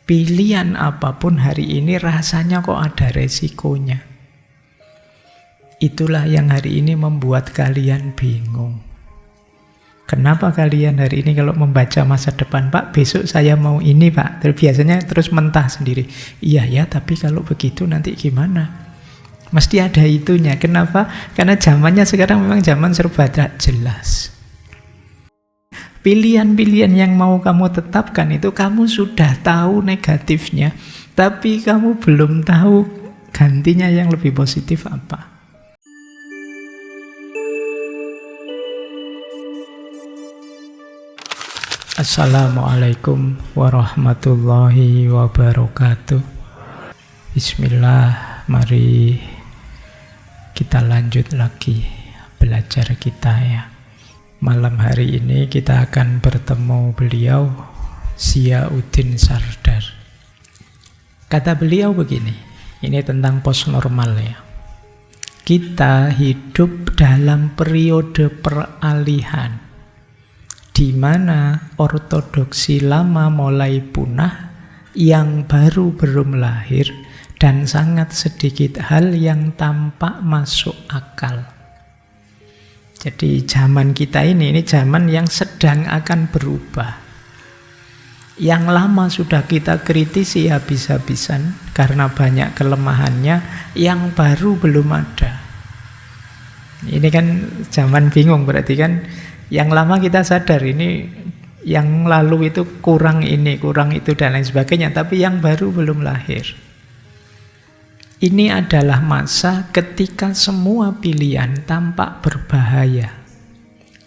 Pilihan apapun hari ini rasanya kok ada resikonya. Itulah yang hari ini membuat kalian bingung. Kenapa kalian hari ini kalau membaca masa depan, Pak, besok saya mau ini, Pak. Biasanya terus mentah sendiri. Iya ya, tapi kalau begitu nanti gimana? Mesti ada itunya. Kenapa? Karena zamannya sekarang memang zaman serba tak jelas. Pilihan-pilihan yang mau kamu tetapkan itu kamu sudah tahu negatifnya, tapi kamu belum tahu gantinya yang lebih positif apa. Assalamualaikum warahmatullahi wabarakatuh. Bismillah, mari kita lanjut lagi belajar kita ya. Malam hari ini kita akan bertemu beliau, Ziauddin Sardar. Kata beliau begini, ini tentang post normal ya. Kita hidup dalam periode peralihan, di mana ortodoksi lama mulai punah, yang baru belum lahir, dan sangat sedikit hal yang tampak masuk akal. Jadi zaman kita ini zaman yang sedang akan berubah. Yang lama sudah kita kritisi habis-habisan karena banyak kelemahannya, yang baru belum ada. Ini kan zaman bingung berarti kan. Yang lama kita sadar ini, yang lalu itu kurang ini, kurang itu dan lain sebagainya, tapi yang baru belum lahir. Ini adalah masa ketika semua pilihan tampak berbahaya,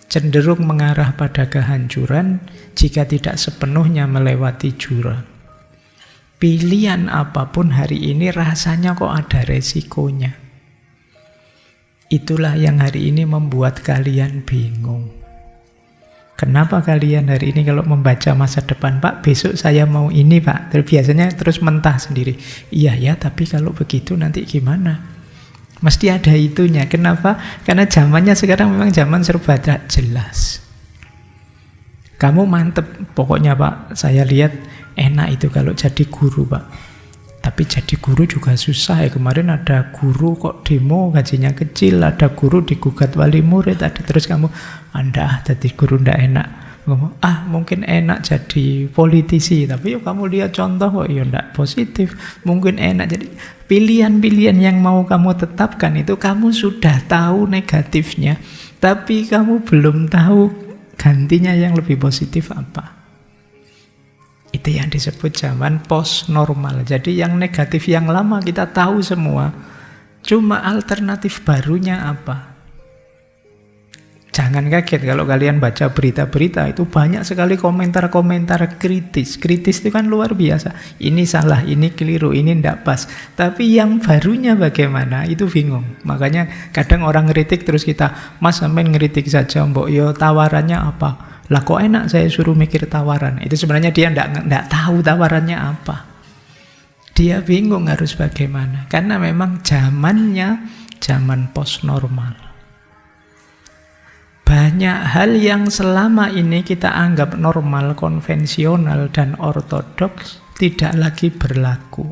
cenderung mengarah pada kehancuran jika tidak sepenuhnya melewati jurang. Pilihan apapun hari ini rasanya kok ada resikonya. Itulah yang hari ini membuat kalian bingung. Kenapa kalian hari ini kalau membaca masa depan, Pak, besok saya mau ini, Pak. Biasanya terus mentah sendiri. Iya ya, tapi kalau begitu nanti gimana? Mesti ada itunya. Kenapa? Karena zamannya sekarang memang zaman serba tak jelas. Kamu mantep, pokoknya Pak, saya lihat enak itu kalau jadi guru, Pak. Tapi jadi guru juga susah ya. Kemarin ada guru kok demo gajinya kecil, ada guru digugat wali murid, ada terus kamu, Anda jadi guru ndak enak. Ngomong, mungkin enak jadi politisi, tapi yuk kamu lihat contoh kok ya ndak positif. Mungkin enak jadi pilihan-pilihan yang mau kamu tetapkan itu kamu sudah tahu negatifnya, tapi kamu belum tahu gantinya yang lebih positif apa. Itu yang disebut zaman post normal. Jadi yang negatif yang lama kita tahu semua, cuma alternatif barunya apa. Jangan kaget kalau kalian baca berita-berita itu banyak sekali komentar-komentar kritis. Kritis itu kan luar biasa. Ini salah, ini keliru, ini ndak pas. Tapi yang barunya bagaimana itu bingung. Makanya kadang orang ngeritik terus kita, Mas sampean ngeritik saja, mbok yo tawarannya apa? Lah kok enak saya suruh mikir tawaran. Itu sebenarnya dia enggak tahu tawarannya apa. Dia bingung harus bagaimana. Karena memang zamannya zaman post normal. Banyak hal yang selama ini kita anggap normal, konvensional dan ortodoks tidak lagi berlaku.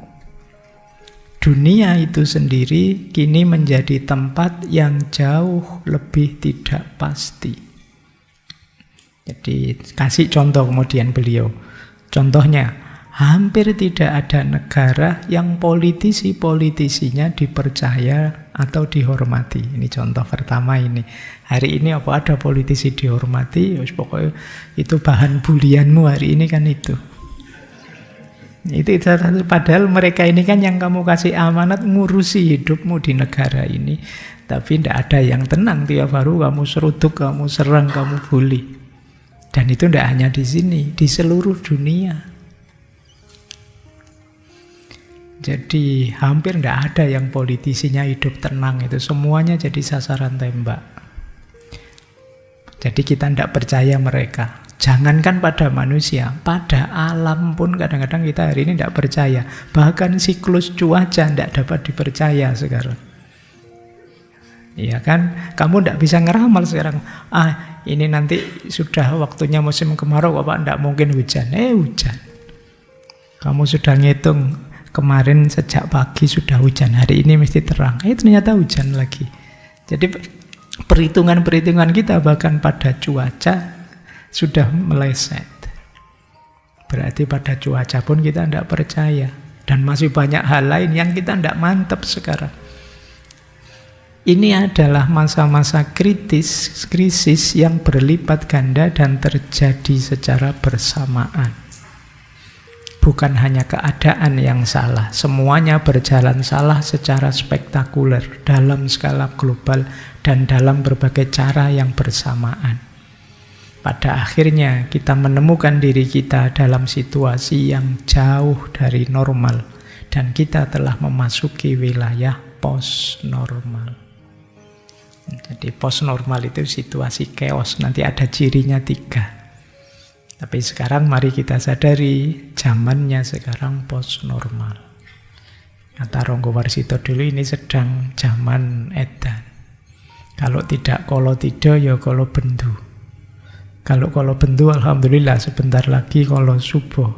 Dunia itu sendiri kini menjadi tempat yang jauh lebih tidak pasti. Jadi kasih contoh kemudian beliau. Contohnya, hampir tidak ada negara yang politisi-politisinya dipercaya atau dihormati. Ini contoh pertama ini. Hari ini apa ada politisi dihormati? Pokoknya itu bahan bulianmu hari ini kan itu. Itu padahal mereka ini kan yang kamu kasih amanat ngurusi hidupmu di negara ini. Tapi tidak ada yang tenang. Tiap hari kamu seruduk, kamu serang, kamu bully. Dan itu tidak hanya di sini, di seluruh dunia. Jadi hampir tidak ada yang politisinya hidup tenang, itu semuanya jadi sasaran tembak. Jadi kita tidak percaya mereka. Jangankan pada manusia, pada alam pun kadang-kadang kita hari ini tidak percaya. Bahkan siklus cuaca tidak dapat dipercaya sekarang. Iya kan? Kamu tidak bisa ngeramal sekarang. Ini nanti sudah waktunya musim kemarau, Bapak tidak mungkin hujan. Hujan. Kamu sudah ngitung kemarin sejak pagi sudah hujan, hari ini mesti terang. Ternyata hujan lagi. Jadi perhitungan-perhitungan kita bahkan pada cuaca sudah meleset. Berarti pada cuaca pun kita tidak percaya. Dan masih banyak hal lain yang kita tidak mantap sekarang. Ini adalah masa-masa krisis yang berlipat ganda dan terjadi secara bersamaan. Bukan hanya keadaan yang salah, semuanya berjalan salah secara spektakuler dalam skala global dan dalam berbagai cara yang bersamaan. Pada akhirnya kita menemukan diri kita dalam situasi yang jauh dari normal dan kita telah memasuki wilayah post-normal. Jadi post-normal itu situasi chaos, nanti ada cirinya 3. Tapi sekarang mari kita sadari zamannya sekarang post-normal. Kata Ronggo Warsito dulu, ini sedang zaman edan. Kalau tidak kolo tido ya kolo bendu. Kalau kolo bendu alhamdulillah sebentar lagi kolo subuh.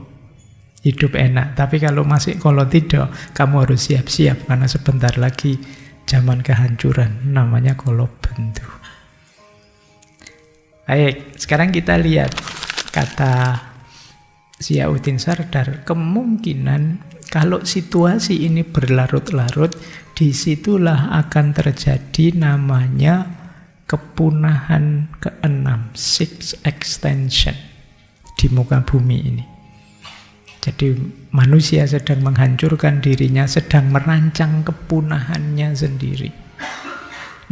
Hidup enak. Tapi kalau masih kolo tido, kamu harus siap-siap karena sebentar lagi zaman kehancuran, namanya kolo bendu. Baik, sekarang kita lihat kata Ziauddin Sardar, kemungkinan kalau situasi ini berlarut-larut, disitulah akan terjadi namanya kepunahan ke-6, sixth extension di muka bumi ini. Jadi manusia sedang menghancurkan dirinya, sedang merancang kepunahannya sendiri.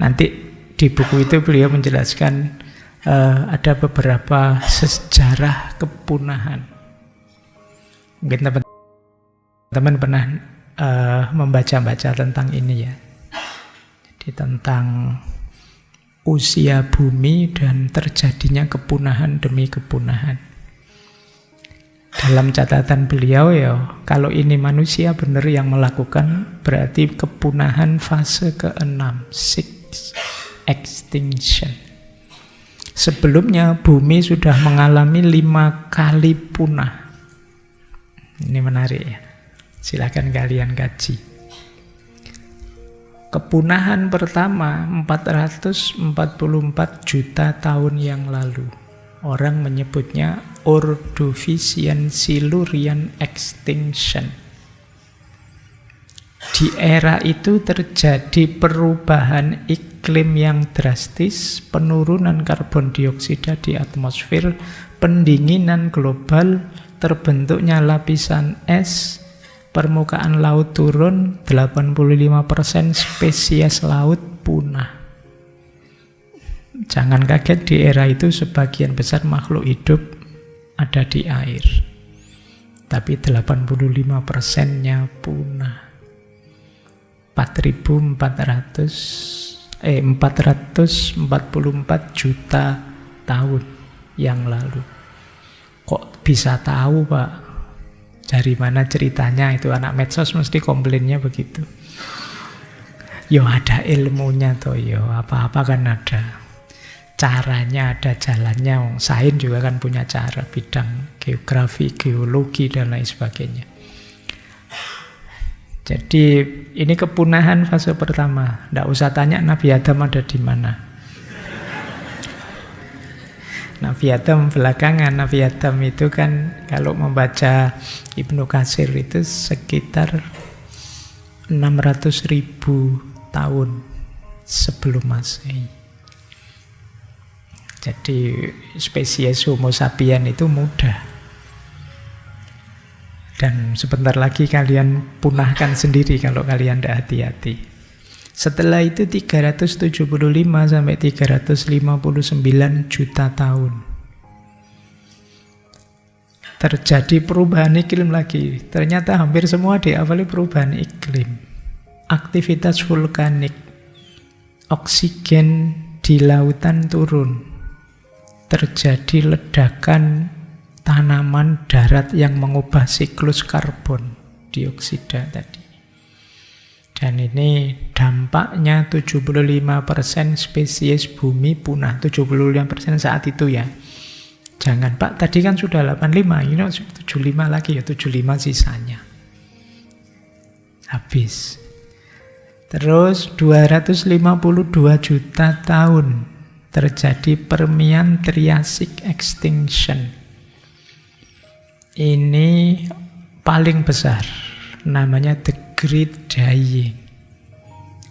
Nanti di buku itu beliau menjelaskan ada beberapa sejarah kepunahan. Mungkin teman-teman pernah membaca-baca tentang ini ya. Jadi tentang usia bumi dan terjadinya kepunahan demi kepunahan. Dalam catatan beliau ya, kalau ini manusia benar yang melakukan, berarti kepunahan fase ke-6, sixth extinction. Sebelumnya bumi sudah mengalami 5 kali punah. Ini menarik ya. Silakan kalian kaji. Kepunahan pertama 444 juta tahun yang lalu. Orang menyebutnya Ordovician Silurian Extinction. Di era itu terjadi perubahan iklim yang drastis, penurunan karbon dioksida di atmosfer, pendinginan global, terbentuknya lapisan es, permukaan laut turun, 85% spesies laut punah. Jangan kaget, di era itu sebagian besar makhluk hidup ada di air. Tapi 85%-nya punah. 444 juta tahun yang lalu. Kok bisa tahu, Pak? Dari mana ceritanya? Itu anak medsos mesti komplainnya begitu. Yo ada ilmunya toh, yo apa-apa kan ada. Caranya ada, jalannya. Sains juga kan punya cara, bidang geografi, geologi dan lain sebagainya. Jadi ini kepunahan fase pertama. Nggak usah tanya Nabi Adam ada di mana. Nabi Adam belakangan. Nabi Adam itu kan kalau membaca Ibnu Katsir itu sekitar 600.000 tahun sebelum Masehi. Jadi spesies Homo sapien itu muda. Dan sebentar lagi kalian punahkan sendiri kalau kalian tidak hati-hati. Setelah itu 375 sampai 359 juta tahun. Terjadi perubahan iklim lagi. Ternyata hampir semua diawali perubahan iklim. Aktivitas vulkanik. Oksigen di lautan turun. Terjadi ledakan tanaman darat yang mengubah siklus karbon dioksida tadi. Dan ini dampaknya 75% spesies bumi punah. 75% saat itu ya. Jangan, Pak, tadi kan sudah 85, ini 75 lagi, ya 75 sisanya. Habis. Terus 252 juta tahun terjadi Permian Triassic Extinction. Ini paling besar, namanya The Great Dying.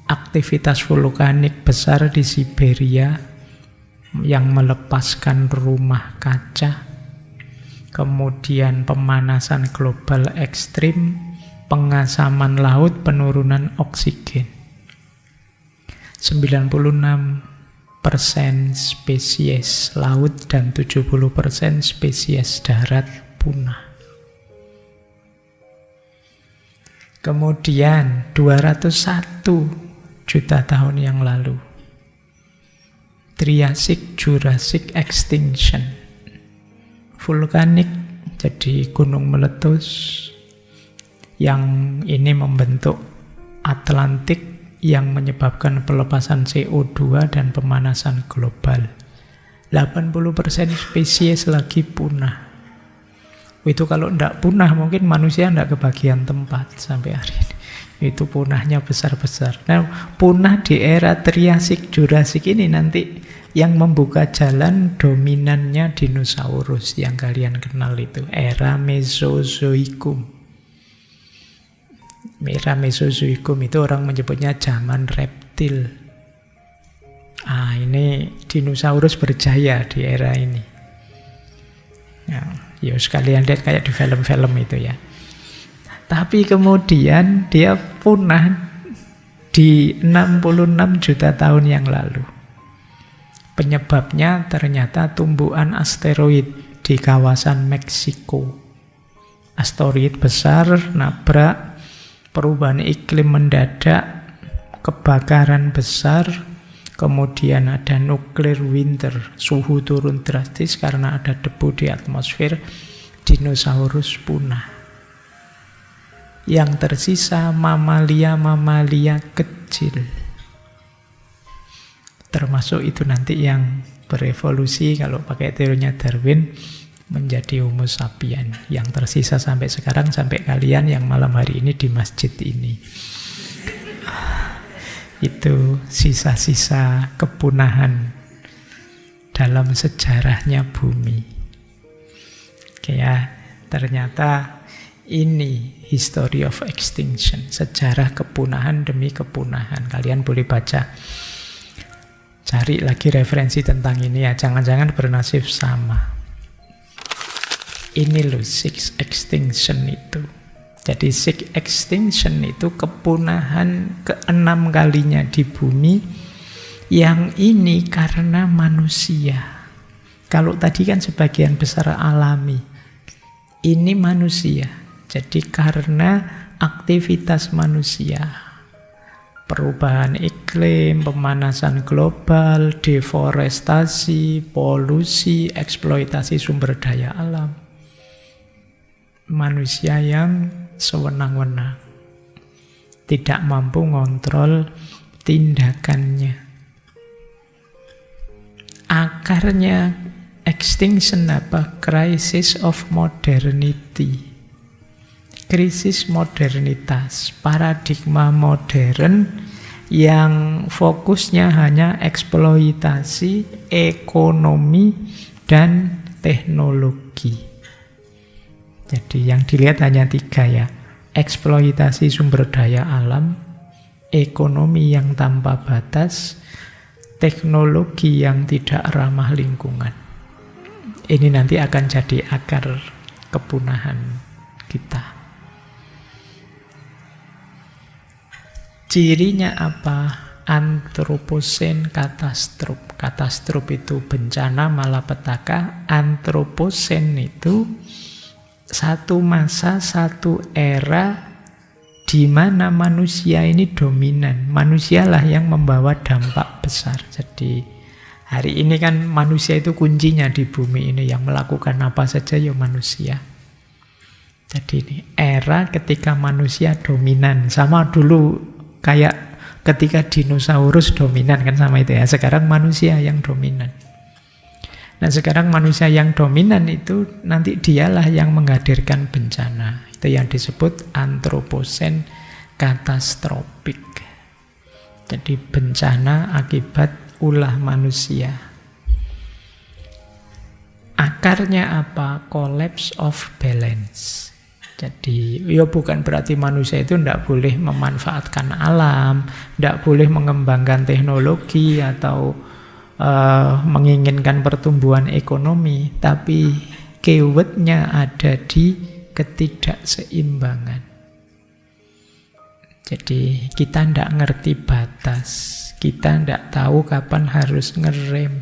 Aktivitas vulkanik besar di Siberia yang melepaskan rumah kaca, kemudian pemanasan global ekstrim, pengasaman laut, penurunan oksigen. 96% spesies laut dan 70% spesies darat punah. Kemudian 201 juta tahun yang lalu, Triassic Jurassic Extinction. Vulkanik, jadi gunung meletus yang ini membentuk Atlantik yang menyebabkan pelepasan CO2 dan pemanasan global. 80% spesies lagi punah. Itu kalau tidak punah mungkin manusia tidak kebagian tempat sampai hari ini. Itu punahnya besar-besar. Nah, punah di era Triassic Jurassic ini nanti yang membuka jalan dominannya dinosaurus yang kalian kenal itu, era Mesozoikum. Era Mesozoikum itu orang menyebutnya zaman reptil. Ini dinosaurus berjaya di era ini. Ya sekalian lihat kayak di film-film itu ya. Tapi kemudian dia punah di 66 juta tahun yang lalu. Penyebabnya ternyata tumbuhan asteroid di kawasan Meksiko. Asteroid besar nabrak, perubahan iklim mendadak, kebakaran besar, kemudian ada nuclear winter, suhu turun drastis karena ada debu di atmosfer, dinosaurus punah. Yang tersisa mamalia-mamalia kecil. Termasuk itu nanti yang berevolusi kalau pakai teorinya Darwin menjadi Homo sapien. Yang tersisa sampai sekarang, sampai kalian yang malam hari ini di masjid ini. Itu sisa-sisa kepunahan dalam sejarahnya bumi. Oke ya, ternyata ini history of extinction, sejarah kepunahan demi kepunahan. Kalian boleh baca, cari lagi referensi tentang ini ya, jangan-jangan bernasib sama. Ini loh six extinction itu. Jadi six extinction itu kepunahan ke-6 kalinya di bumi, yang ini karena manusia. Kalau tadi kan sebagian besar alami, ini manusia. Jadi karena aktivitas manusia, perubahan iklim, pemanasan global, deforestasi, polusi, eksploitasi sumber daya alam, manusia yang sewenang-wenang, tidak mampu ngontrol tindakannya. Akarnya extinction apa? Crisis of modernity. Krisis modernitas, paradigma modern yang fokusnya hanya eksploitasi ekonomi dan teknologi. Jadi yang dilihat hanya 3 ya, eksploitasi sumber daya alam, ekonomi yang tanpa batas, teknologi yang tidak ramah lingkungan. Ini nanti akan jadi akar kepunahan kita. Cirinya apa? Antroposen katastrof. Katastrof itu bencana malapetaka. Antroposen itu satu masa, satu era di mana manusia ini dominan. Manusialah yang membawa dampak besar. Jadi hari ini kan manusia itu kuncinya di bumi ini. Yang melakukan apa saja ya manusia. Jadi ini era ketika manusia dominan. Sama dulu kayak ketika dinosaurus dominan kan sama itu ya. Sekarang manusia yang dominan. Nah sekarang manusia yang dominan itu nanti dialah yang menghadirkan bencana. Itu yang disebut antroposen katastrofik. Jadi bencana akibat ulah manusia. Akarnya apa? Collapse of balance. Jadi ya bukan berarti manusia itu tidak boleh memanfaatkan alam, tidak boleh mengembangkan teknologi atau menginginkan pertumbuhan ekonomi, tapi keywordnya ada di ketidakseimbangan. Jadi kita tidak ngerti batas, kita tidak tahu kapan harus ngerem,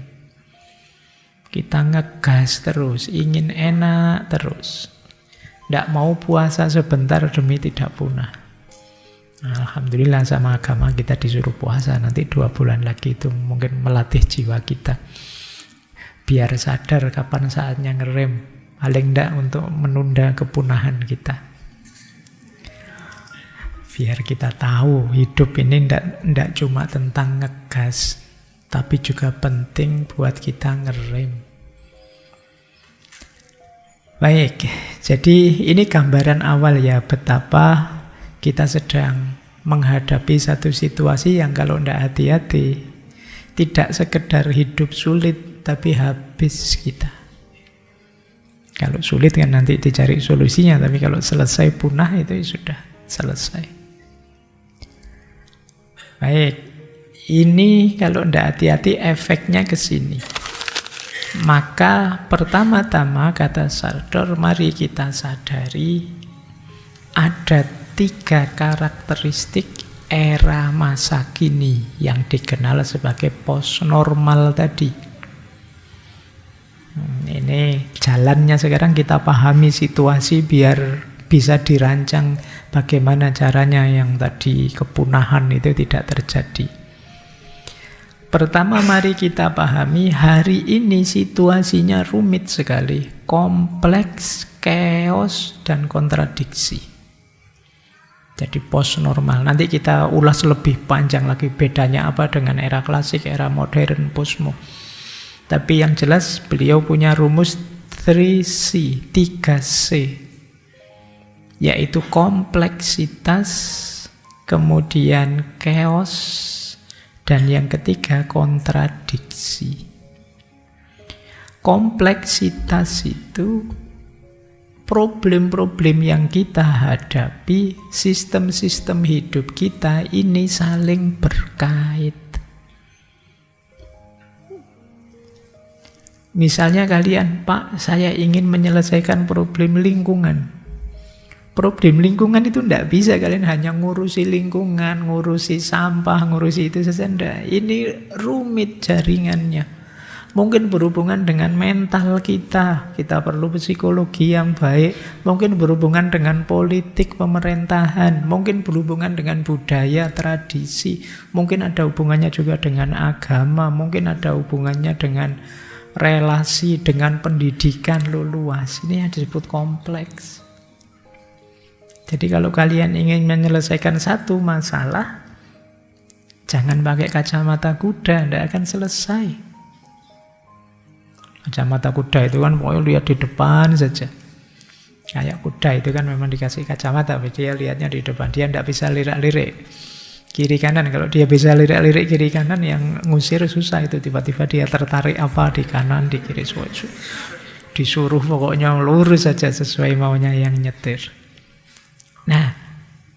kita ngegas terus, ingin enak terus, tidak mau puasa sebentar demi tidak punah. Alhamdulillah sama agama kita disuruh puasa. Nanti 2 bulan lagi itu mungkin melatih jiwa kita biar sadar kapan saatnya ngerem, paling tidak untuk menunda kepunahan kita. Biar kita tahu hidup ini tidak cuma tentang ngegas, tapi juga penting buat kita ngerem. Baik, jadi ini gambaran awal ya betapa kita sedang menghadapi satu situasi yang kalau tidak hati-hati tidak sekedar hidup sulit, tapi habis kita. Kalau sulit kan nanti dicari solusinya, tapi kalau selesai punah itu sudah selesai. Baik, ini kalau tidak hati-hati efeknya ke sini. Maka pertama-tama kata Sartor, mari kita sadari ada 3 karakteristik era masa kini yang dikenal sebagai post-normal tadi. Ini jalannya sekarang kita pahami situasi biar bisa dirancang bagaimana caranya yang tadi kepunahan itu tidak terjadi. Pertama mari kita pahami hari ini situasinya rumit sekali, kompleks, chaos, dan kontradiksi. Jadi post normal. Nanti kita ulas lebih panjang lagi bedanya apa dengan era klasik, era modern, postmo. Tapi yang jelas beliau punya rumus 3C, 3C. Yaitu kompleksitas, kemudian chaos, dan yang ketiga kontradiksi. Kompleksitas itu problem-problem yang kita hadapi, sistem-sistem hidup kita ini saling berkait. Misalnya kalian, Pak, saya ingin menyelesaikan problem lingkungan. Problem lingkungan itu tidak bisa kalian hanya ngurusi lingkungan, ngurusi sampah, ngurusi itu saja. Ini rumit jaringannya. Mungkin berhubungan dengan mental kita perlu psikologi yang baik. Mungkin berhubungan dengan politik pemerintahan. Mungkin berhubungan dengan budaya, tradisi. Mungkin ada hubungannya juga dengan agama. Mungkin ada hubungannya dengan relasi, dengan pendidikan luas. Ini yang disebut kompleks. Jadi kalau kalian ingin menyelesaikan satu masalah, jangan pakai kacamata kuda, tidak akan selesai. Kacamata kuda itu kan pokoknya lihat di depan saja. Kayak kuda itu kan memang dikasih kacamata, dia lihatnya di depan, dia tidak bisa lirik-lirik kiri kanan. Kalau dia bisa lirik-lirik kiri kanan, yang ngusir susah itu. Tiba-tiba dia tertarik apa di kanan, di kiri, disuruh pokoknya lurus saja sesuai maunya yang nyetir. Nah,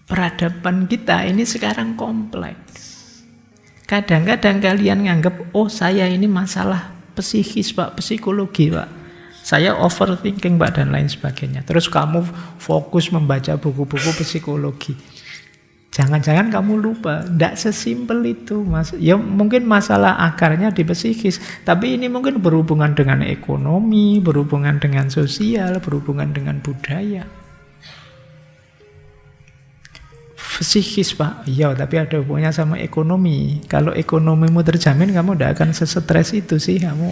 peradaban kita ini sekarang kompleks. Kadang-kadang kalian nganggap, oh saya ini masalah psikis Pak, psikologi Pak, saya overthinking Pak, dan lain sebagainya. Terus kamu fokus membaca buku-buku psikologi. Jangan-jangan kamu lupa, tidak sesimpel itu Mas. Ya mungkin masalah akarnya di psikis, tapi ini mungkin berhubungan dengan ekonomi, berhubungan dengan sosial, berhubungan dengan budaya. Psikis Pak, iya tapi ada hubungannya sama ekonomi. Kalau ekonomimu terjamin, kamu tidak akan sesetres itu sih. Kamu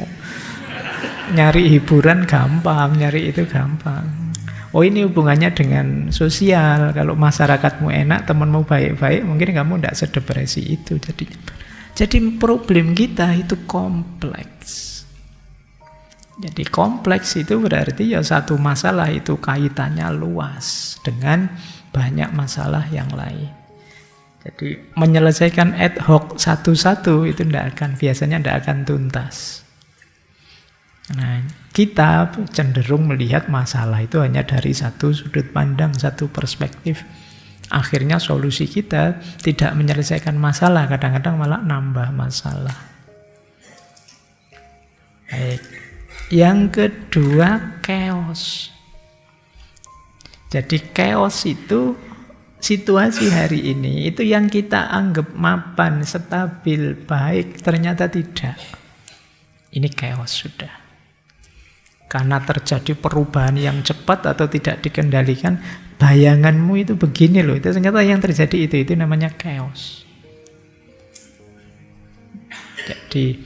nyari hiburan gampang, nyari itu gampang. Oh ini hubungannya dengan sosial. Kalau masyarakatmu enak, temanmu baik-baik, mungkin kamu tidak sedepresi itu. Jadi problem kita itu kompleks. Jadi kompleks itu berarti ya satu masalah itu kaitannya luas dengan banyak masalah yang lain. Jadi menyelesaikan ad hoc satu-satu itu biasanya tidak akan tuntas. Nah, kita cenderung melihat masalah itu hanya dari satu sudut pandang, satu perspektif. Akhirnya solusi kita tidak menyelesaikan masalah, kadang-kadang malah nambah masalah. Baik. Yang kedua, chaos. Jadi chaos itu situasi hari ini, itu yang kita anggap mapan, stabil, baik, ternyata tidak. Ini chaos sudah. Karena terjadi perubahan yang cepat atau tidak dikendalikan, bayanganmu itu begini loh. Itu ternyata yang terjadi itu namanya chaos. Jadi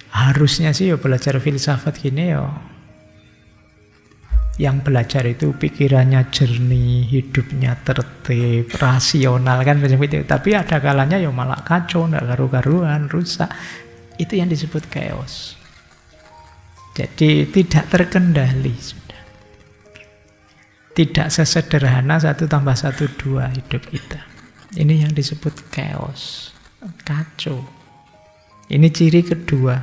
harusnya sih ya belajar filsafat gini ya. Yang belajar itu pikirannya jernih, hidupnya tertib, rasional kan begitu. Tapi ada kalanya ya malah kacau, enggak karu-karuan, rusak. Itu yang disebut chaos. Jadi tidak terkendali sudah. Tidak sesederhana 1 + 1 2 hidup kita. Ini yang disebut chaos, kacau. Ini ciri kedua.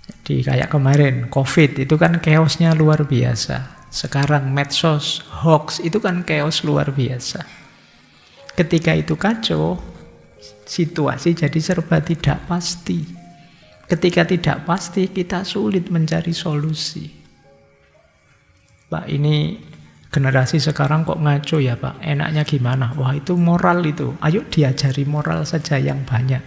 Jadi kayak kemarin COVID itu kan chaosnya luar biasa. Sekarang medsos, hoax itu kan chaos luar biasa. Ketika itu kacau, situasi jadi serba tidak pasti. Ketika tidak pasti, kita sulit mencari solusi. Pak, ini generasi sekarang kok ngaco ya Pak? Enaknya gimana? Wah, itu moral itu. Ayo diajari moral saja yang banyak.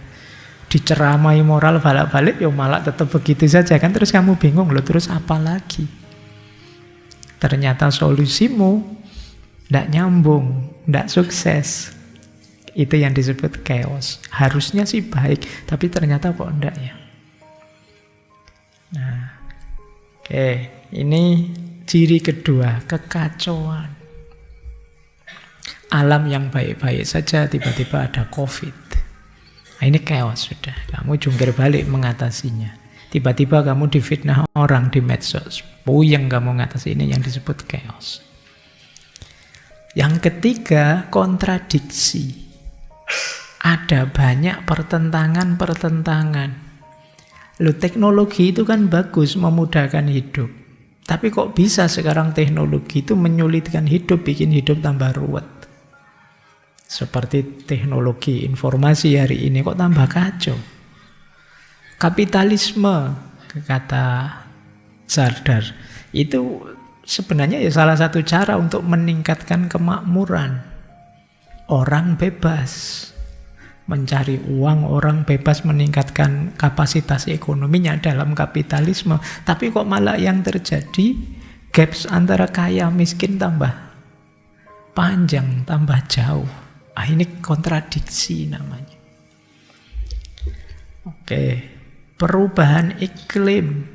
Diceramai moral balik-balik, ya malah tetap begitu saja kan. Terus kamu bingung loh, terus apa lagi? Ternyata solusimu tidak nyambung, tidak sukses. Itu yang disebut chaos. Harusnya sih baik, tapi ternyata kok enggak ya. Nah, oke, ini ciri kedua, kekacauan. Alam yang baik-baik saja tiba-tiba ada COVID. Nah, ini chaos sudah. Kamu jungkir balik mengatasinya. Tiba-tiba kamu difitnah orang di medsos. Puyeng kamu mengatasi, ini yang disebut chaos. Yang ketiga, kontradiksi. Ada banyak pertentangan-pertentangan. Loh, teknologi itu kan bagus, memudahkan hidup. Tapi kok bisa sekarang teknologi itu menyulitkan hidup, bikin hidup tambah ruwet. Seperti teknologi informasi hari ini kok tambah kacau. Kapitalisme, kata Sardar, itu sebenarnya ya salah satu cara untuk meningkatkan kemakmuran. Orang bebas mencari uang, orang bebas meningkatkan kapasitas ekonominya dalam kapitalisme. Tapi kok malah yang terjadi, gaps antara kaya miskin tambah panjang, tambah jauh. Ini kontradiksi namanya. Oke, perubahan iklim.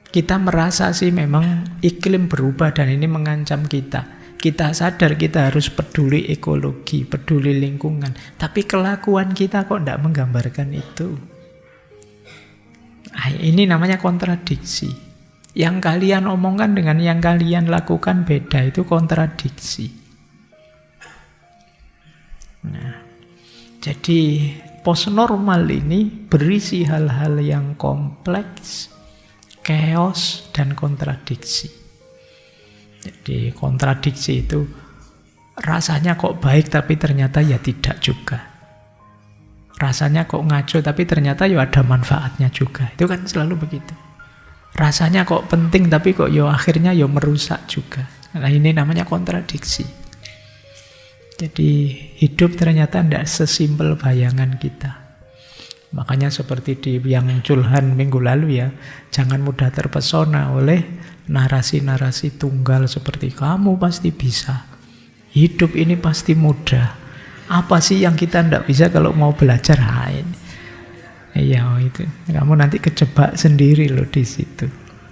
Kita merasa sih memang iklim berubah dan ini mengancam kita. Kita sadar kita harus peduli ekologi, peduli lingkungan. Tapi kelakuan kita kok tidak menggambarkan itu. Ini namanya kontradiksi. Yang kalian omongkan dengan yang kalian lakukan beda, itu kontradiksi. Nah, jadi postnormal ini berisi hal-hal yang kompleks, chaos, dan kontradiksi. Jadi kontradiksi itu rasanya kok baik tapi ternyata ya tidak juga. Rasanya kok ngaco tapi ternyata ya ada manfaatnya juga. Itu kan selalu begitu. Rasanya kok penting tapi kok ya akhirnya ya merusak juga. Nah, ini namanya kontradiksi. Jadi hidup ternyata tidak sesimpel bayangan kita. Makanya seperti di yang Culhan minggu lalu ya, jangan mudah terpesona oleh narasi-narasi tunggal seperti kamu pasti bisa. Hidup ini pasti mudah. Apa sih yang kita tidak bisa kalau mau belajar? Iya itu. Kamu nanti kejebak sendiri loh di situ.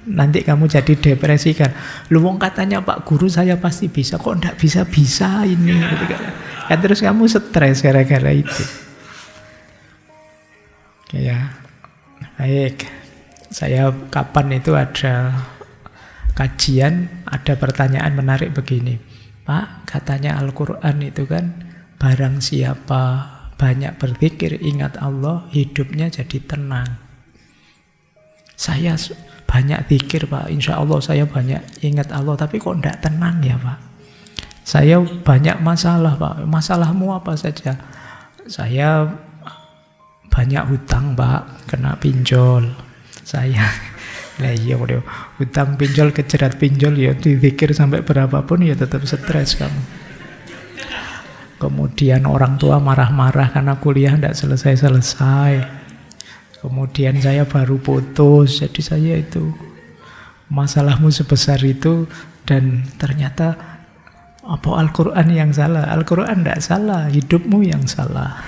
Nanti kamu jadi depresi kan. Lu wong katanya Pak Guru saya pasti bisa, kok tidak bisa-bisa ini gitu kan. Ya, terus kamu stres gara-gara itu. Ya, baik. Saya kapan itu ada kajian, ada pertanyaan menarik begini. Pak, katanya Al-Quran itu kan, barang siapa banyak berzikir, ingat Allah, hidupnya jadi tenang. Saya banyak zikir Pak, insya Allah saya banyak ingat Allah, tapi kok tidak tenang ya Pak? Saya banyak masalah Pak. Masalahmu apa saja? Saya banyak hutang Pak, kena pinjol. Saya, nah iya udah hutang pinjol, kejerat pinjol ya, dipikir sampai berapapun ya tetap stres kamu. Kemudian orang tua marah-marah karena kuliah tidak selesai-selesai. Kemudian saya baru putus, jadi saya itu masalahmu sebesar itu, dan ternyata apa Al-Quran yang salah? Al-Quran tidak salah, hidupmu yang salah.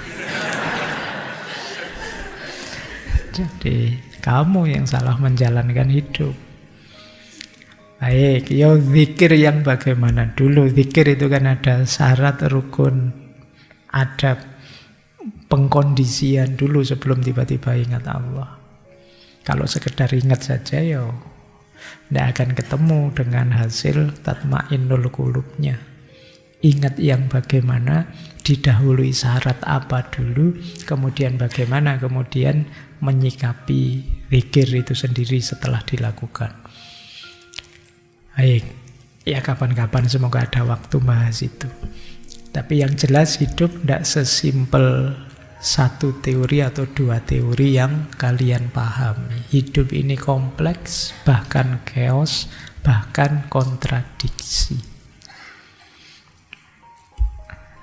Jadi kamu yang salah menjalankan hidup. Baik, yo zikir yang bagaimana dulu? Zikir itu kan ada syarat, rukun, ada pengkondisian dulu sebelum tiba-tiba ingat Allah. Kalau sekedar ingat saja yo tidak akan ketemu dengan hasil tatma'innul qulubnya. Ingat yang bagaimana, didahului syarat apa dulu, kemudian bagaimana kemudian menyikapi zikir itu sendiri setelah dilakukan. Baik, ya kapan-kapan semoga ada waktu bahas itu. Tapi yang jelas hidup tidak sesimpel satu teori atau dua teori yang kalian pahami. Hidup ini kompleks, bahkan chaos, bahkan kontradiksi.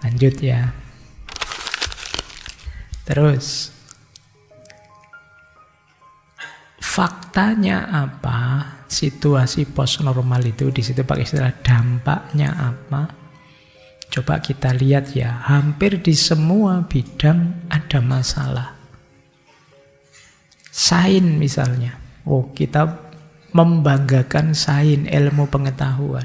Lanjut ya. Terus faktanya apa? Situasi post normal itu di situ pakai istilah dampaknya apa? Coba kita lihat ya, hampir di semua bidang ada masalah. Sains misalnya. Oh, kita membanggakan sains, ilmu pengetahuan.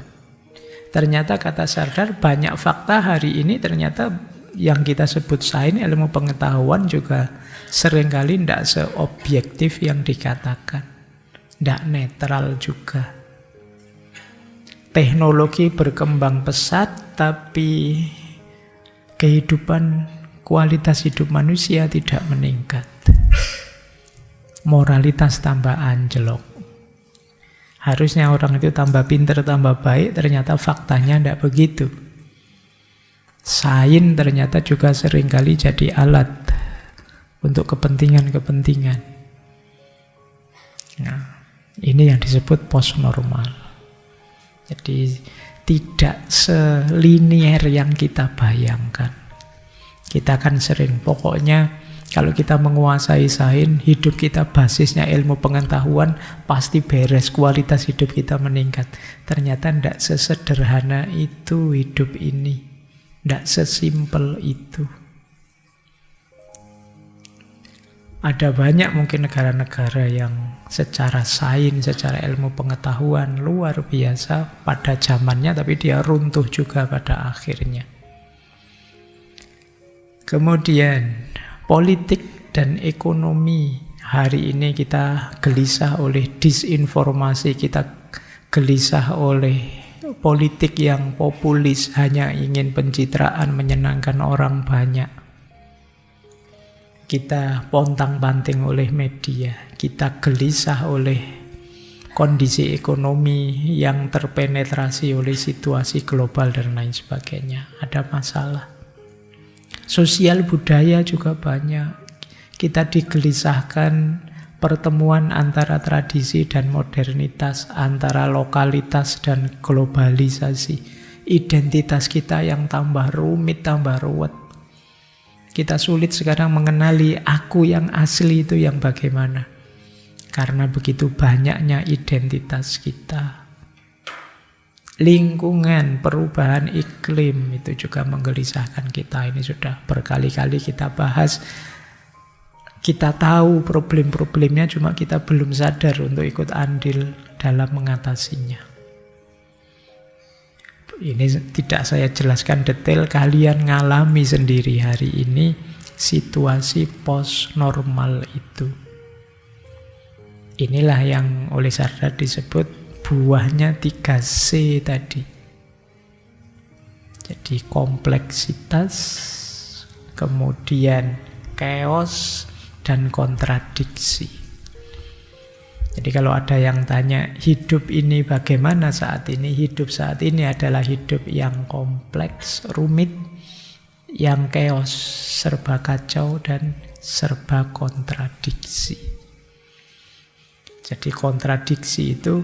Ternyata kata Sardar banyak fakta hari ini ternyata yang kita sebut sains, ilmu pengetahuan juga seringkali tidak seobjektif yang dikatakan. Tidak netral juga. Teknologi berkembang pesat, tapi kehidupan, kualitas hidup manusia tidak meningkat. Moralitas tambah anjlok. Harusnya orang itu tambah pintar, tambah baik, ternyata faktanya tidak begitu. Sains ternyata juga seringkali jadi alat untuk kepentingan-kepentingan. Nah, ini yang disebut post normal. Jadi tidak selinier yang kita bayangkan. Kita kan sering, pokoknya kalau kita menguasai sains, hidup kita basisnya ilmu pengetahuan, pasti beres, kualitas hidup kita meningkat. Ternyata tidak sesederhana itu hidup ini. Tidak sesimpel itu. Ada banyak mungkin negara-negara yang secara sains, secara ilmu pengetahuan luar biasa pada zamannya, tapi dia runtuh juga pada akhirnya. Kemudian politik dan ekonomi. Hari ini kita gelisah oleh disinformasi, kita gelisah oleh politik yang populis, hanya ingin pencitraan, menyenangkan orang banyak. Kita pontang-panting oleh media, kita gelisah oleh kondisi ekonomi yang terpenetrasi oleh situasi global dan lain sebagainya. Ada masalah. Sosial budaya juga banyak. Kita digelisahkan pertemuan antara tradisi dan modernitas, antara lokalitas dan globalisasi. Identitas kita yang tambah rumit, tambah ruwet. Kita sulit sekarang mengenali aku yang asli itu yang bagaimana. Karena begitu banyaknya identitas kita. Lingkungan, perubahan iklim itu juga menggelisahkan kita. Ini sudah berkali-kali kita bahas. Kita tahu problem-problemnya, cuma kita belum sadar untuk ikut andil dalam mengatasinya. Ini tidak saya jelaskan detail, kalian ngalami sendiri hari ini situasi post normal itu. Inilah yang oleh Sardar disebut buahnya 3C tadi. Jadi kompleksitas, kemudian chaos, dan kontradiksi. Jadi kalau ada yang tanya, hidup ini bagaimana saat ini? Hidup saat ini adalah hidup yang kompleks, rumit, yang chaos, serba kacau, dan serba kontradiksi. Jadi kontradiksi itu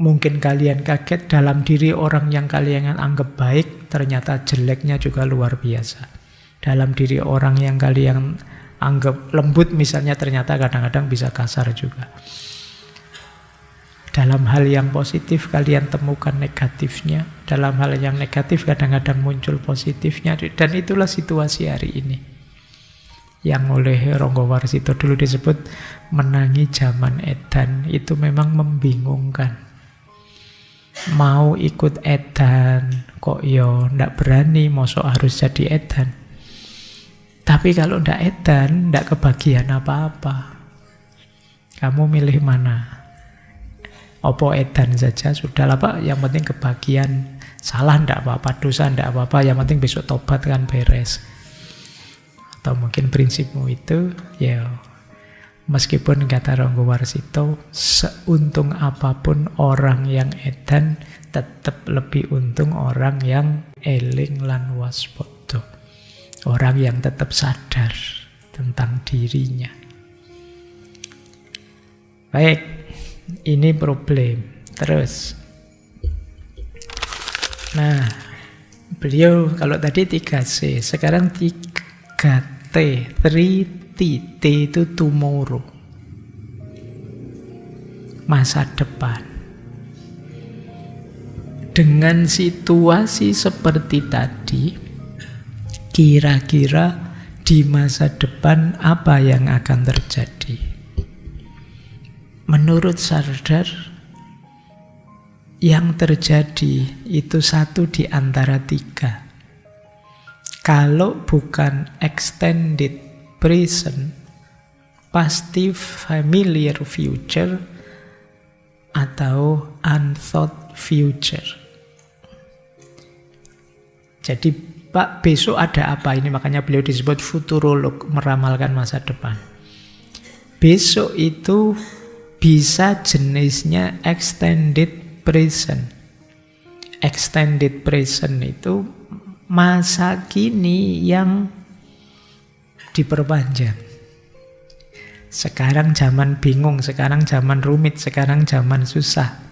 mungkin kalian kaget, dalam diri orang yang kalian anggap baik, ternyata jeleknya juga luar biasa. Dalam diri orang yang kalian anggap lembut misalnya, ternyata kadang-kadang bisa kasar juga. Dalam hal yang positif kalian temukan negatifnya, dalam hal yang negatif kadang-kadang muncul positifnya, dan itulah situasi hari ini yang oleh Ronggo Warsito dulu disebut menangi zaman edan. Itu memang membingungkan. Mau ikut edan kok yo ndak berani, mosok harus jadi edan. Tapi kalau ndak edan, ndak kebagian apa-apa. Kamu milih mana? Opo edan saja, sudahlah Pak, yang penting kebagian. Salah ndak apa-apa, dosa ndak apa-apa, yang penting besok tobat kan beres. Atau mungkin prinsipmu itu, ya meskipun kata Ronggo Warsito, seuntung apapun orang yang edan, tetap lebih untung orang yang eling lan waspada. Orang yang tetap sadar tentang dirinya. Baik, ini problem. Terus, nah, beliau kalau tadi 3C, sekarang 3T, 3T, T itu tomorrow, masa depan. Dengan situasi seperti tadi, kira-kira di masa depan apa yang akan terjadi? Menurut Sardar, yang terjadi itu satu di antara tiga. Kalau bukan extended present, pasti familiar future atau unthought future. Jadi Pak, besok ada apa ini? Makanya beliau disebut futurolog, meramalkan masa depan. Besok itu bisa jenisnya extended present. Extended present itu masa kini yang diperpanjang. Sekarang zaman bingung, sekarang zaman rumit, sekarang zaman susah.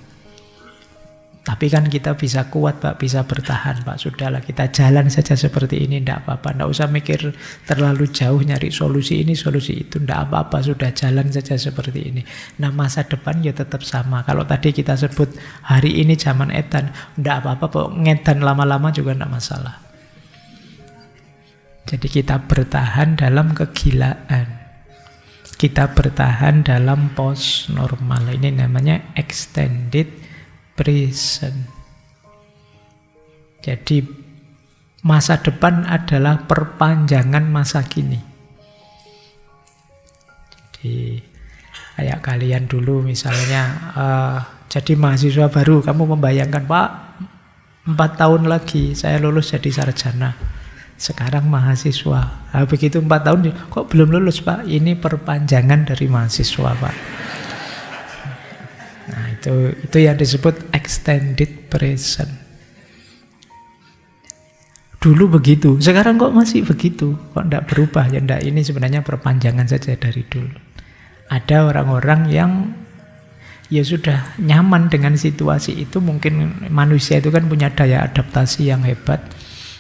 Tapi kan kita bisa kuat Pak, bisa bertahan Pak. Sudahlah, kita jalan saja seperti ini, tidak apa-apa. Tidak usah mikir terlalu jauh nyari solusi ini, solusi itu. Tidak apa-apa, sudah jalan saja seperti ini. Nah masa depan ya tetap sama. Kalau tadi kita sebut hari ini zaman edan, tidak apa-apa Pak, ngedan lama-lama juga tidak masalah. Jadi kita bertahan dalam kegilaan. Kita bertahan dalam post normal. Ini namanya extended present. Jadi masa depan adalah perpanjangan masa kini. Jadi kayak kalian dulu misalnya jadi mahasiswa baru, kamu membayangkan Pak 4 tahun lagi saya lulus jadi sarjana. Sekarang mahasiswa. Nah, begitu 4 tahun kok belum lulus Pak? Ini perpanjangan dari mahasiswa Pak. Nah, itu yang disebut extended present. Dulu begitu, sekarang kok masih begitu? Kok tidak berubah? Ya enggak, ini sebenarnya perpanjangan saja dari dulu. Ada orang-orang yang ya sudah nyaman dengan situasi itu. Mungkin manusia itu kan punya daya adaptasi yang hebat.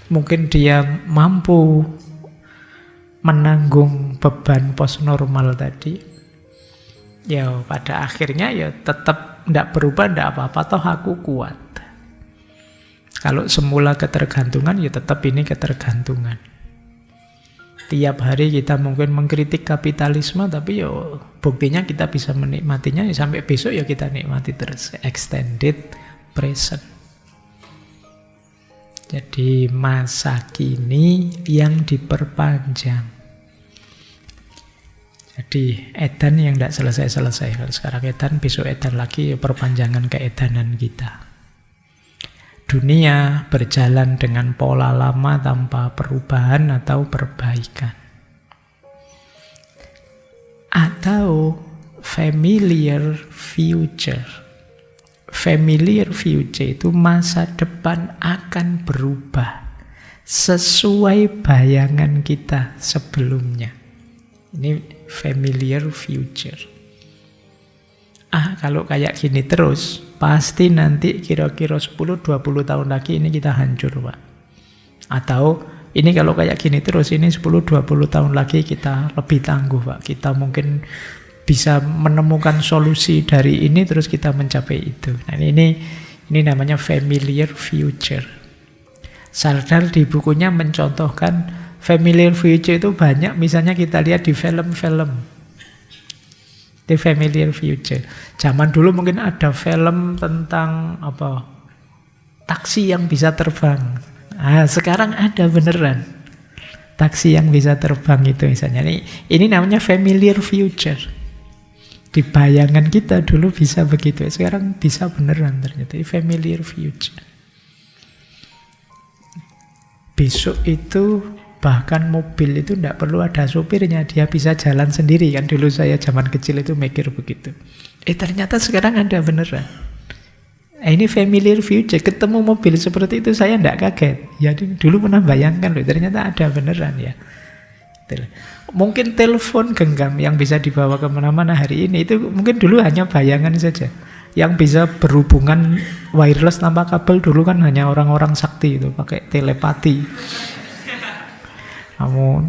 Mungkin dia mampu menanggung beban post normal tadi. Ya pada akhirnya ya tetap tidak berubah, tidak apa-apa, toh aku kuat. Kalau semula ketergantungan ya tetap ini ketergantungan. Tiap hari kita mungkin mengkritik kapitalisme, tapi ya buktinya kita bisa menikmatinya ya sampai besok ya kita nikmati terus. Extended present. Jadi masa kini yang diperpanjang. Jadi edan yang tidak selesai-selesai. Kalau sekarang edan, besok edan lagi, ya perpanjangan keedanan kita. Dunia berjalan dengan pola lama tanpa perubahan atau perbaikan. Atau familiar future. Familiar future itu masa depan akan berubah sesuai bayangan kita sebelumnya. Ini familiar future. Kalau kayak gini terus, pasti nanti kira-kira 10-20 tahun lagi ini kita hancur, Pak. Atau ini kalau kayak gini terus, ini 10-20 tahun lagi kita lebih tangguh, Pak. Kita mungkin bisa menemukan solusi dari ini, terus kita mencapai itu. Nah, ini namanya familiar future. Sardar di bukunya mencontohkan familiar future itu banyak, misalnya kita lihat di film-film. Di familiar future. Zaman dulu mungkin ada film tentang apa? Taksi yang bisa terbang. Sekarang ada beneran. Taksi yang bisa terbang itu misalnya. Ini namanya familiar future. Di bayangan kita dulu bisa begitu. Sekarang bisa beneran ternyata. Familiar future. Besok itu bahkan mobil itu tidak perlu ada supirnya, dia bisa jalan sendiri kan. Dulu saya zaman kecil itu mikir begitu. Ternyata sekarang ada beneran. Ini familiar future, ketemu mobil seperti itu saya tidak kaget. Ya dulu pernah bayangkan loh, ternyata ada beneran ya. Mungkin telepon genggam yang bisa dibawa kemana-mana hari ini, itu mungkin dulu hanya bayangan saja. Yang bisa berhubungan wireless tanpa kabel dulu kan hanya orang-orang sakti itu, pakai telepati. Kamu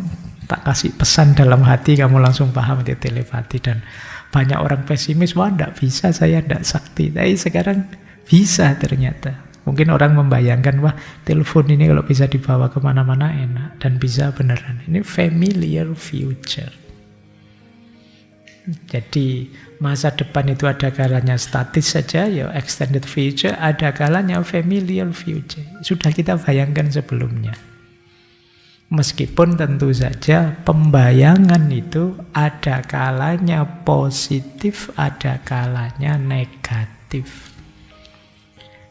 tak kasih pesan dalam hati, kamu langsung paham itu telepati. Dan banyak orang pesimis, wah tidak bisa, saya tidak sakti. Tapi sekarang bisa ternyata. Mungkin orang membayangkan, wah telepon ini kalau bisa dibawa kemana-mana enak. Dan bisa beneran. Ini familiar future. Jadi masa depan itu ada kalanya statis saja, ya extended future. Ada kalanya familiar future. Sudah kita bayangkan sebelumnya. Meskipun tentu saja pembayangan itu ada kalanya positif, ada kalanya negatif.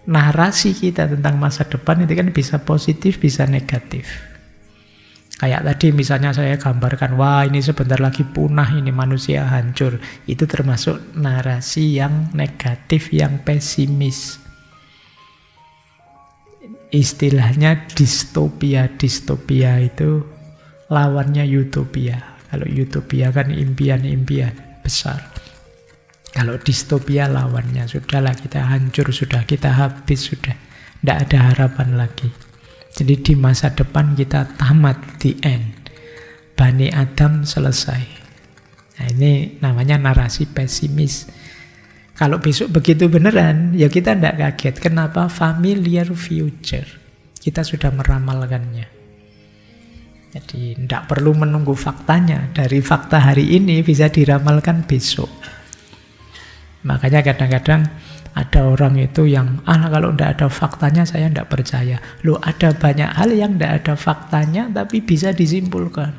Narasi kita tentang masa depan itu kan bisa positif, bisa negatif. Kayak tadi misalnya saya gambarkan, wah ini sebentar lagi punah, ini manusia hancur. Itu termasuk narasi yang negatif, yang pesimis. Istilahnya distopia. Distopia itu lawannya utopia. Kalau utopia kan impian-impian besar. Kalau distopia lawannya, sudahlah kita hancur, sudah kita habis, sudah tidak ada harapan lagi. Jadi di masa depan kita tamat, the end. Bani Adam selesai. Nah ini namanya narasi pesimis. Kalau besok begitu beneran, ya kita tidak kaget. Kenapa? Familiar future. Kita sudah meramalkannya. Jadi tidak perlu menunggu faktanya. Dari fakta hari ini bisa diramalkan besok. Makanya kadang-kadang ada orang itu yang, kalau tidak ada faktanya saya tidak percaya. Loh, ada banyak hal yang tidak ada faktanya tapi bisa disimpulkan.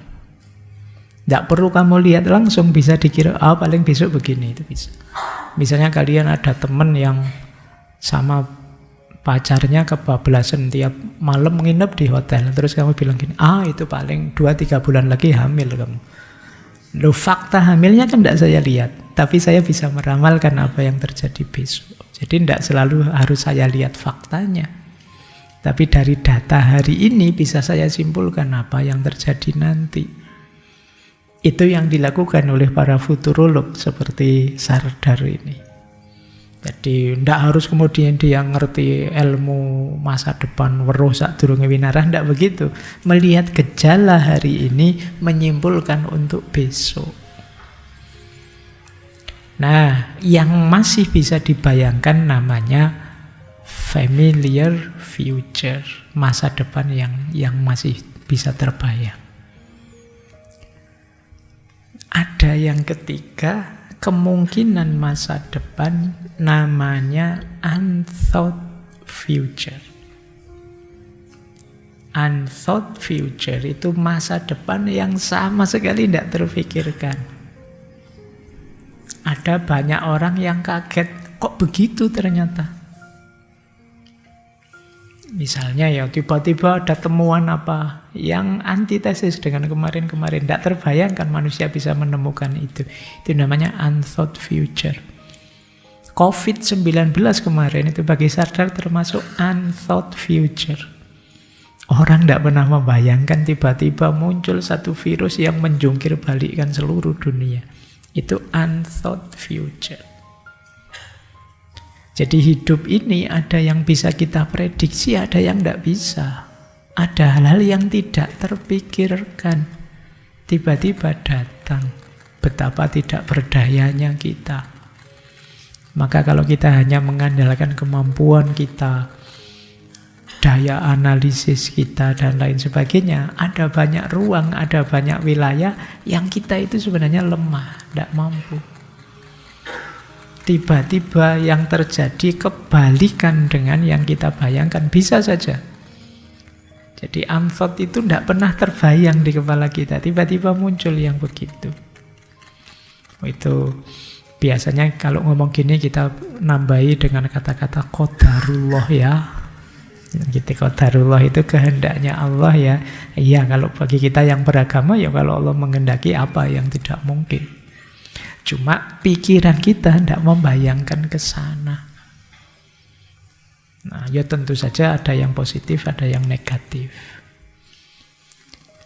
Tidak perlu kamu lihat langsung, bisa dikira, paling besok begini, itu bisa. Misalnya kalian ada teman yang sama pacarnya kebablasan, tiap malam menginap di hotel. Terus kamu bilang gini, itu paling 2-3 bulan lagi hamil kamu. Loh, fakta hamilnya kan tidak saya lihat. Tapi saya bisa meramalkan apa yang terjadi besok. Jadi tidak selalu harus saya lihat faktanya. Tapi dari data hari ini bisa saya simpulkan apa yang terjadi nanti. Itu yang dilakukan oleh para futurolog seperti Sardar ini. Jadi tidak harus kemudian dia ngerti ilmu masa depan weruh sadurunge winarah, tidak begitu. Melihat gejala hari ini menyimpulkan untuk besok. Nah, yang masih bisa dibayangkan namanya familiar future, masa depan yang masih bisa terbayang. Ada yang ketiga, kemungkinan masa depan namanya unthought future. Unthought future itu masa depan yang sama sekali tidak terfikirkan. ada banyak orang yang kaget, kok begitu ternyata. Misalnya ya tiba-tiba ada temuan apa yang antitesis dengan kemarin-kemarin. Tidak terbayangkan manusia bisa menemukan itu. Itu namanya unthought future. COVID-19 kemarin itu bagi Sardar termasuk unthought future. Orang tidak pernah membayangkan tiba-tiba muncul satu virus yang menjungkir balikkan seluruh dunia. Itu unthought future. Jadi hidup ini ada yang bisa kita prediksi, ada yang tidak bisa. Ada hal-hal yang tidak terpikirkan. Tiba-tiba datang. Betapa tidak berdayanya kita. Maka kalau kita hanya mengandalkan kemampuan kita, daya analisis kita, dan lain sebagainya, ada banyak ruang, ada banyak wilayah yang kita itu sebenarnya lemah, tidak mampu. Tiba-tiba yang terjadi kebalikan dengan yang kita bayangkan, bisa saja. Jadi unthought itu tidak pernah terbayang di kepala kita, tiba-tiba muncul yang begitu. Itu biasanya kalau ngomong gini kita nambahi dengan kata-kata qadarullah ya. Gitu, qadarullah itu kehendaknya Allah ya. Iya, kalau bagi kita yang beragama ya, kalau Allah menghendaki apa yang tidak mungkin. Cuma pikiran kita tidak membayangkan ke sana. Nah, ya tentu saja ada yang positif, ada yang negatif.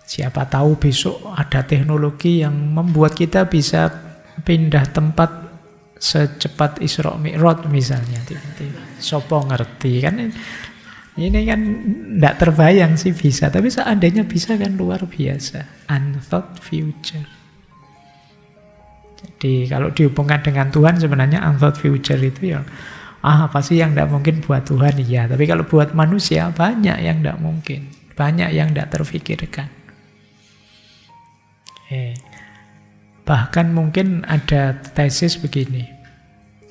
Siapa tahu besok ada teknologi yang membuat kita bisa pindah tempat secepat Isra Mi'raj misalnya. Sopo ngerti kan? Ini kan tidak terbayang sih bisa, tapi seandainya bisa kan luar biasa. Unthought future. Jadi kalau dihubungkan dengan Tuhan sebenarnya unthought future itu ya apa sih yang tidak mungkin buat Tuhan? Iya, tapi kalau buat manusia banyak yang tidak mungkin, banyak yang tidak terfikirkan. Bahkan mungkin ada tesis begini,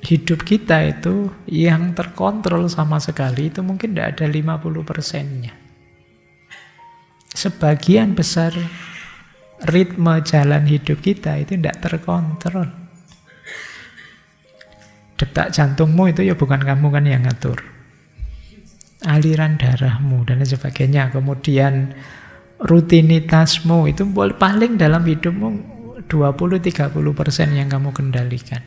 hidup kita itu yang terkontrol sama sekali itu mungkin tidak ada 50%-nya. Sebagian besar ritme jalan hidup kita itu tidak terkontrol. Detak jantungmu itu ya bukan kamu kan yang ngatur. Aliran darahmu dan lain sebagainya. Kemudian rutinitasmu itu paling dalam hidupmu 20-30% yang kamu kendalikan.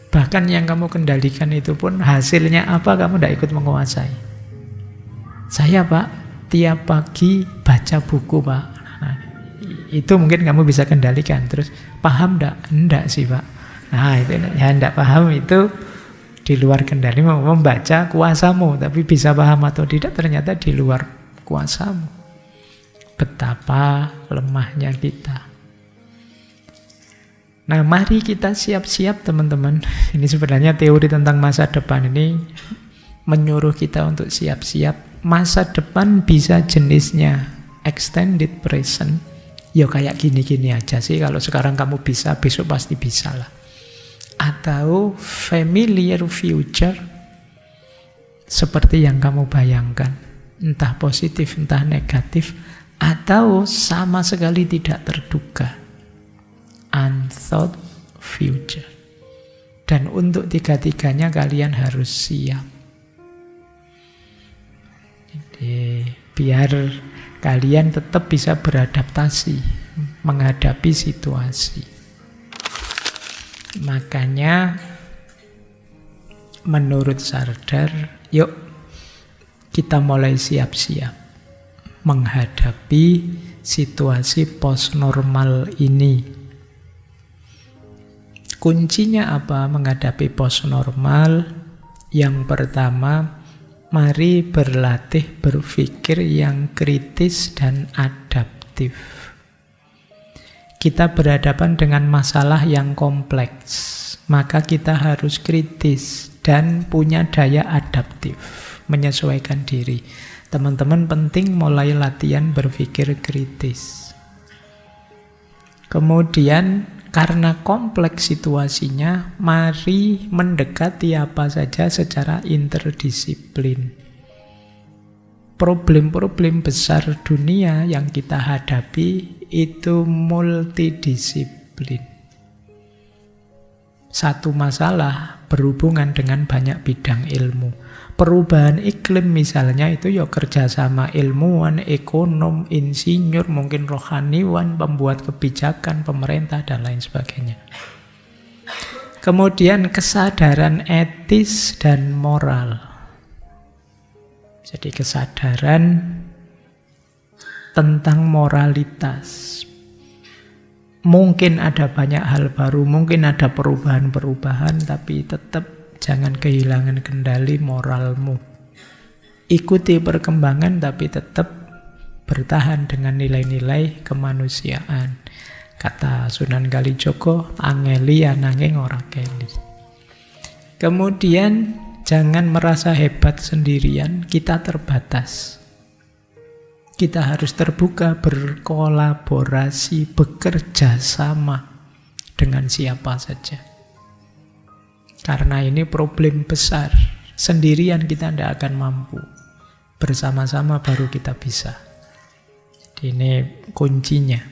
Bahkan yang kamu kendalikan itu pun hasilnya apa kamu tidak ikut menguasai. Saya Pak, tiap pagi baca buku Pak. Itu mungkin kamu bisa kendalikan. Terus paham enggak? Enggak sih Pak. Nah itu ya enggak paham itu di luar kendali. Membaca kuasamu, tapi bisa paham atau tidak ternyata di luar kuasamu. Betapa lemahnya kita. Nah mari kita siap-siap teman-teman. Ini sebenarnya teori tentang masa depan ini menyuruh kita untuk siap-siap. Masa depan bisa jenisnya extended present. Ya kayak gini-gini aja sih. Kalau sekarang kamu bisa, besok pasti bisa lah. Atau familiar future, seperti yang kamu bayangkan. Entah positif, entah negatif. Atau sama sekali tidak terduga. Unthought future. Dan untuk tiga-tiganya kalian harus siap. Jadi biar kalian tetap bisa beradaptasi menghadapi situasi. Makanya menurut Sardar, yuk kita mulai siap-siap menghadapi situasi post normal ini. Kuncinya apa menghadapi post normal? Yang pertama, mari berlatih berpikir yang kritis dan adaptif. Kita berhadapan dengan masalah yang kompleks, maka kita harus kritis dan punya daya adaptif, menyesuaikan diri. Teman-teman penting mulai latihan berpikir kritis. Kemudian karena kompleks situasinya, mari mendekati apa saja secara interdisiplin. Problem-problem besar dunia yang kita hadapi itu multidisiplin. satu masalah berhubungan dengan banyak bidang ilmu. Perubahan iklim misalnya itu ya kerjasama ilmuwan, ekonom, insinyur, mungkin rohaniwan, pembuat kebijakan, pemerintah, dan lain sebagainya. Kemudian kesadaran etis dan moral. Jadi kesadaran tentang moralitas. Mungkin ada banyak hal baru, mungkin ada perubahan-perubahan, tapi tetap jangan kehilangan kendali moralmu. Ikuti perkembangan tapi tetap bertahan dengan nilai-nilai kemanusiaan. Kata Sunan Kalijaga, angeli ananging ora keli. Kemudian jangan merasa hebat sendirian, kita terbatas. Kita harus terbuka, berkolaborasi, bekerja sama dengan siapa saja. Karena ini problem besar. Sendirian kita tidak akan mampu. Bersama-sama baru kita bisa. Jadi ini kuncinya.